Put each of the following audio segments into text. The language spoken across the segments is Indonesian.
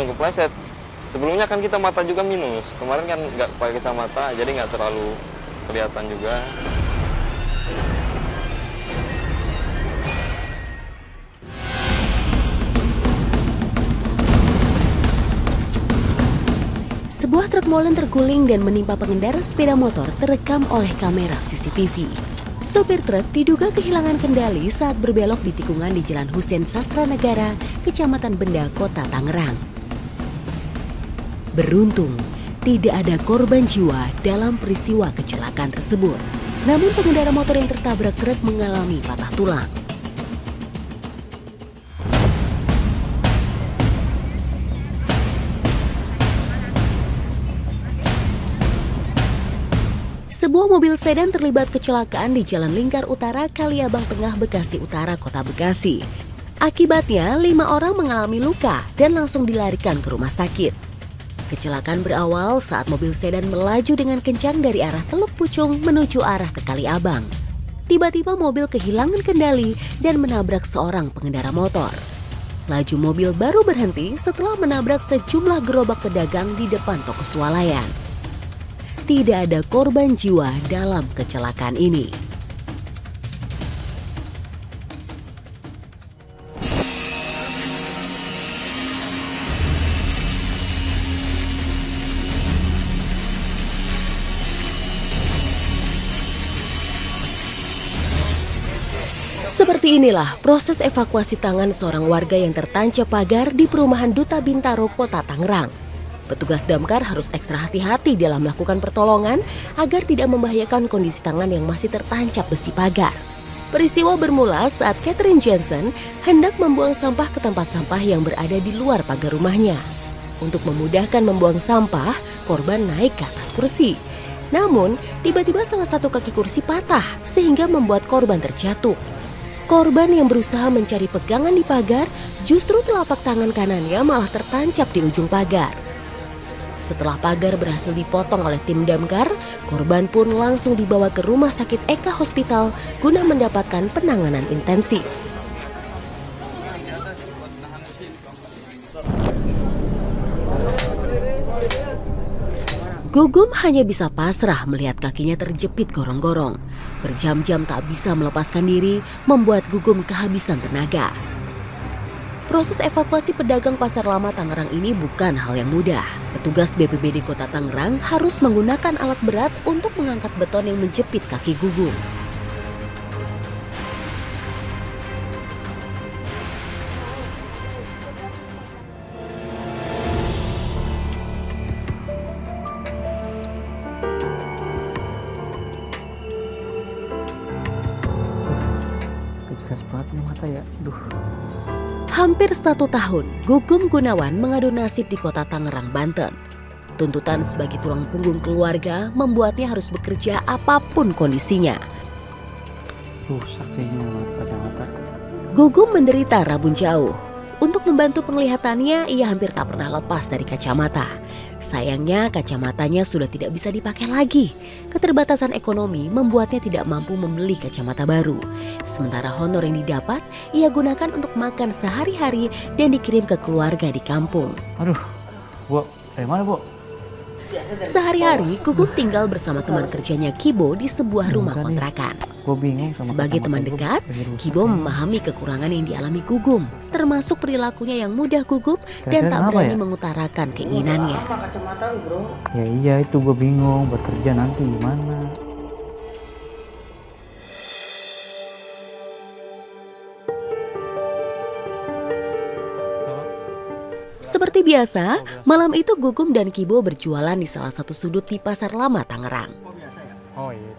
langsung kepleset. Sebelumnya kan kita mata juga minus, kemarin kan nggak pakai kacamata, jadi nggak terlalu kelihatan juga. Sebuah truk molen terguling dan menimpa pengendara sepeda motor terekam oleh kamera CCTV. Sopir truk diduga kehilangan kendali saat berbelok di tikungan di Jalan Husein Sastranegara, Kecamatan Benda, Kota Tangerang. Beruntung, tidak ada korban jiwa dalam peristiwa kecelakaan tersebut. Namun pengendara motor yang tertabrak truk mengalami patah tulang. Sebuah mobil sedan terlibat kecelakaan di Jalan Lingkar Utara, Kaliabang Tengah, Bekasi Utara, Kota Bekasi. Akibatnya, 5 orang mengalami luka dan langsung dilarikan ke rumah sakit. Kecelakaan berawal saat mobil sedan melaju dengan kencang dari arah Teluk Pucung menuju arah ke Kaliabang. Tiba-tiba mobil kehilangan kendali dan menabrak seorang pengendara motor. Laju mobil baru berhenti setelah menabrak sejumlah gerobak pedagang di depan toko swalayan. Tidak ada korban jiwa dalam kecelakaan ini. Seperti inilah proses evakuasi tangan seorang warga yang tertancap pagar di perumahan Duta Bintaro, Kota Tangerang. Petugas damkar harus ekstra hati-hati dalam melakukan pertolongan agar tidak membahayakan kondisi tangan yang masih tertancap besi pagar. Peristiwa bermula saat Catherine Jensen hendak membuang sampah ke tempat sampah yang berada di luar pagar rumahnya. Untuk memudahkan membuang sampah, korban naik ke atas kursi. Namun, tiba-tiba salah satu kaki kursi patah sehingga membuat korban terjatuh. Korban yang berusaha mencari pegangan di pagar, justru telapak tangan kanannya malah tertancap di ujung pagar. Setelah pagar berhasil dipotong oleh tim damkar, korban pun langsung dibawa ke Rumah Sakit Eka Hospital guna mendapatkan penanganan intensif. Gugum hanya bisa pasrah melihat kakinya terjepit gorong-gorong. Berjam-jam tak bisa melepaskan diri, membuat Gugum kehabisan tenaga. Proses evakuasi pedagang Pasar Lama Tangerang ini bukan hal yang mudah. Petugas BPBD Kota Tangerang harus menggunakan alat berat untuk mengangkat beton yang menjepit kaki Gugum. Sukses banget nih mata ya, Hampir 1 tahun, Gugum Gunawan mengadu nasib di Kota Tangerang, Banten. Tuntutan sebagai tulang punggung keluarga membuatnya harus bekerja apapun kondisinya. Rusak kayaknya kacamata. Gugum menderita rabun jauh. Untuk membantu penglihatannya, ia hampir tak pernah lepas dari kacamata. Sayangnya kacamatanya sudah tidak bisa dipakai lagi. Keterbatasan ekonomi membuatnya tidak mampu membeli kacamata baru. Sementara honor yang didapat, ia gunakan untuk makan sehari-hari dan dikirim ke keluarga di kampung. Aduh, Bu, dari mana Bu? Sehari-hari, Gugum tinggal bersama teman kerjanya Kibo di sebuah rumah kontrakan. Gue bingung sama Sebagai teman dekat, Kibo memahami kekurangan yang dialami Gugum, termasuk perilakunya yang mudah gugup dan tak berani mengutarakan keinginannya. Ya iya, itu gue bingung buat kerja nanti gimana. Seperti biasa, malam itu Gugum dan Kibo berjualan di salah satu sudut di Pasar Lama Tangerang. Oh iya.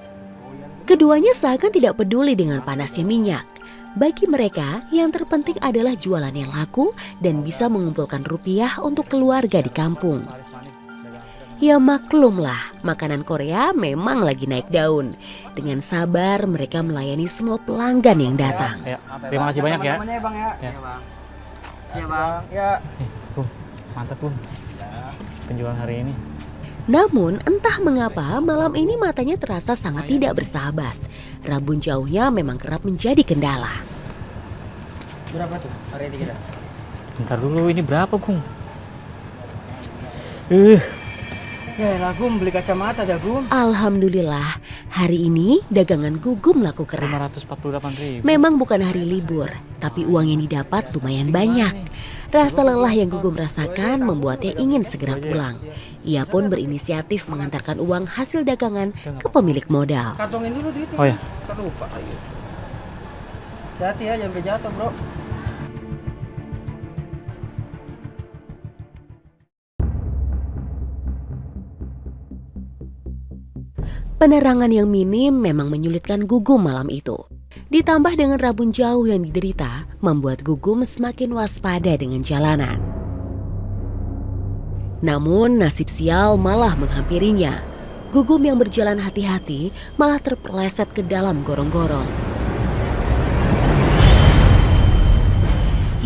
Keduanya seakan tidak peduli dengan panasnya minyak. Bagi mereka, yang terpenting adalah jualan yang laku dan bisa mengumpulkan rupiah untuk keluarga di kampung. Ya maklumlah, makanan Korea memang lagi naik daun. Dengan sabar mereka melayani semua pelanggan yang datang. Ya, terima kasih banyak ya. Namanya Bang ya. Ya. Siap Bang. Ya. Bung, mantap Bung. Penjualan hari ini. Namun entah mengapa malam ini matanya terasa sangat tidak bersahabat. Rabun jauhnya memang kerap menjadi kendala. Berapa tuh hari ini kita? Bentar dulu, ini berapa Bung? Ya lah Gum, beli kacamata dah Gum. Alhamdulillah, hari ini dagangan Gugum laku keras. 548.000. Memang bukan hari libur, tapi uang yang didapat lumayan banyak. Rasa lelah yang Gugum rasakan membuatnya ingin segera pulang. Ia pun berinisiatif mengantarkan uang hasil dagangan ke pemilik modal. Kantongin dulu duitnya. Oh ya. Ntar lupa. Hati ya, jangan sampai jatuh bro. Penerangan yang minim memang menyulitkan Gugum malam itu. Ditambah dengan rabun jauh yang diderita, membuat Gugum semakin waspada dengan jalanan. Namun nasib sial malah menghampirinya. Gugum yang berjalan hati-hati malah terpeleset ke dalam gorong-gorong.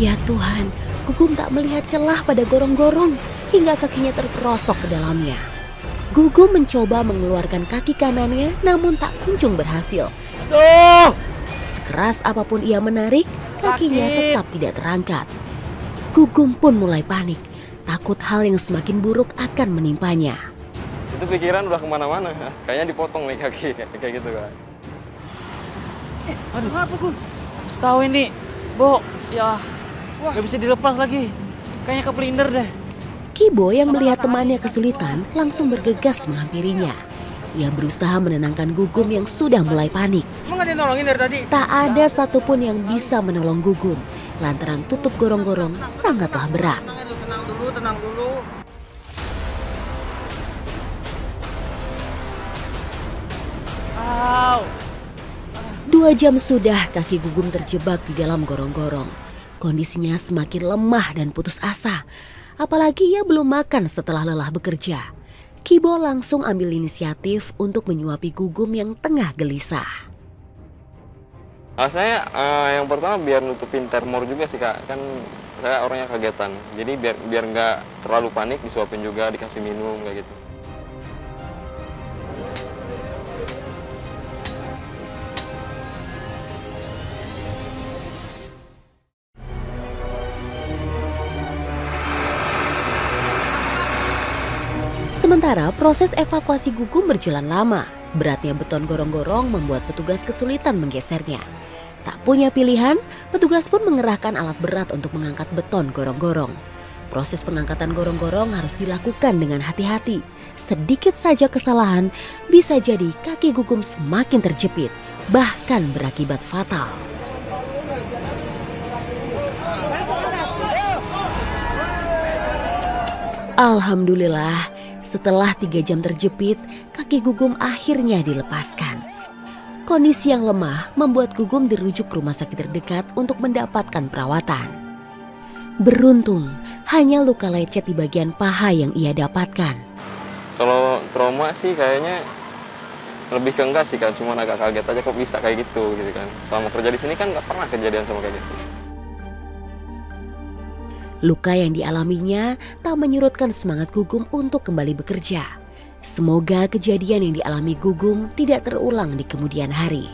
Ya Tuhan, Gugum tak melihat celah pada gorong-gorong hingga kakinya terperosok ke dalamnya. Gugum mencoba mengeluarkan kaki kanannya namun tak kunjung berhasil. Sekeras apapun ia menarik, kakinya tetap tidak terangkat. Gugum pun mulai panik, takut hal yang semakin buruk akan menimpanya. Itu pikiran udah kemana-mana. Kayaknya dipotong nih kaki kayak gitu kan. Aduh, apa Gum? Tahu ini, Bo. Ya, nggak bisa dilepas lagi. Kayaknya kepelinder deh. Kibo yang melihat temannya kesulitan langsung bergegas menghampirinya. Ia berusaha menenangkan Gugum yang sudah mulai panik. Emang ada yang nolongin dari tadi? Tak ada satupun yang bisa menolong Gugum, lantaran tutup gorong-gorong sangatlah berat. Tenang dulu. 2 jam sudah kaki Gugum terjebak di dalam gorong-gorong. Kondisinya semakin lemah dan putus asa. Apalagi ia belum makan setelah lelah bekerja. Kibo langsung ambil inisiatif untuk menyuapi Gugum yang tengah gelisah. Saya yang pertama biar nutupin termor juga sih Kak. Kan saya orangnya kagetan. Jadi biar nggak terlalu panik, disuapin juga, dikasih minum kayak gitu. Sementara proses evakuasi Gugum berjalan lama. Beratnya beton gorong-gorong membuat petugas kesulitan menggesernya. Tak punya pilihan, petugas pun mengerahkan alat berat untuk mengangkat beton gorong-gorong. Proses pengangkatan gorong-gorong harus dilakukan dengan hati-hati. Sedikit saja kesalahan bisa jadi kaki Gugum semakin terjepit, bahkan berakibat fatal. Alhamdulillah, setelah 3 jam terjepit, kaki Gugum akhirnya dilepaskan. Kondisi yang lemah membuat Gugum dirujuk ke rumah sakit terdekat untuk mendapatkan perawatan. Beruntung, hanya luka lecet di bagian paha yang ia dapatkan. Kalau trauma sih kayaknya lebih ke enggak sih kan, cuma agak kaget aja kok bisa kayak gitu kan. Selama kerja di sini kan nggak pernah kejadian sama kayak gitu. Luka yang dialaminya tak menyurutkan semangat Gugum untuk kembali bekerja. Semoga kejadian yang dialami Gugum tidak terulang di kemudian hari.